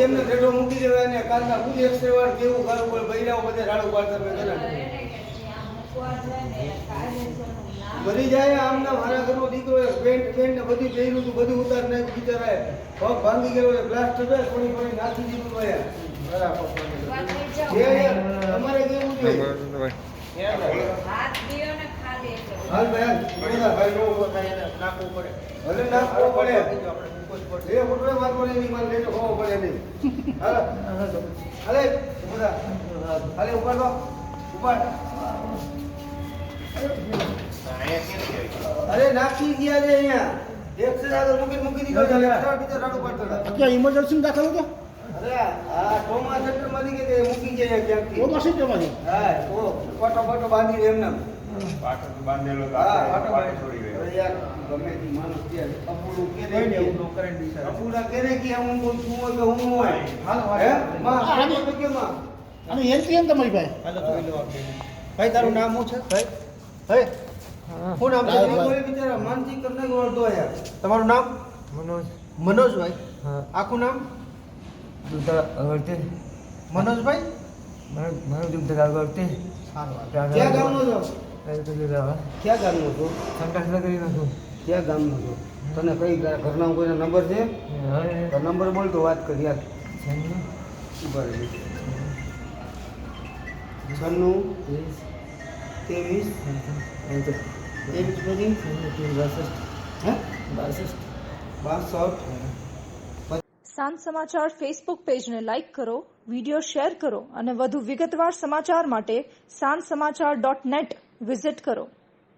એમને રેડો મૂકી દેવાય ને કાલના ખુદ એક્સરે વાર કેવું કરવું પડે બૈરાઓ બધે રાડું પાડતા મેં બધી જાય આમના મારા ઘરનો દીકરો પેન્ટ પેન્ટ ને બધું પહેર્યું હતું બધું ઉતાર નાખ્યું બિચારાએ પગ ભાંગી ગયો પ્લાસ્ટર બે થોડી નાખી દીધું બરાબર તમારે કેવું જોઈએ હાલ ભાઈ ભાઈ નો નાખવું પડે ભલે નાખવો પડે એ ફોટો મારવો નહીં મારે લેજો ખોવો પડે નહીં હાલે હાલે બધા હાલે ઉપાડ દો ઉપાડ અરે નાખી ગયા છે અહીંયા એક્સરે આગળ મૂકી દીધો છે બીજા રાડું પાડતા क्या इमरजेंसी में दाखिल हो गया? અરે આ ટ્રોમા સેન્ટર માંથી કે મૂકી ગયા ક્યાંકથી वो मशीन के माध्यम હા ઓ ફોટો ફોટો બાંધી દે એમને પાટો બાંધેલો તો હા આપણે ફોટો પાટો છોડી ગયો. અરે યાર ગમે તે માણસ કે અપૂરું કે ને એવું કરંટ દિશા અપૂરા કે કે હું બોલ છું હોય કે હું હોય હાલો હે માં આ કે માં અને એન્ટ્રી એમ તમારી પાસે હાલો જોઈ લો ભાઈ તારું નામ શું છે ભાઈ હે શું નામ છે કોઈ બિચારા માનસિક કરને ગોળતો યાર તમારું નામ मनोज મનોજભાઈ हाँ આખું નામ दूसरा अगरते મનોજભાઈ मैं दूसरा अगरते ક્યાં ગામનો છો क्યાં ક્યાં ગામનો છો संघर्ष करी ना तू ક્યાં ગામનો છો તને કઈ ઘરના કોઈનો નંબર છે તો નંબર બોલ તો વાત કરી યાર ઉભા રહી 96 23 હે 62 સાંજ સમાચાર ફેસબુક પેજને લાઇક કરો, વિડીયો શેર કરો અને વધુ વિગતવાર સમાચાર માટે sanssamachar.net વિઝિટ કરો.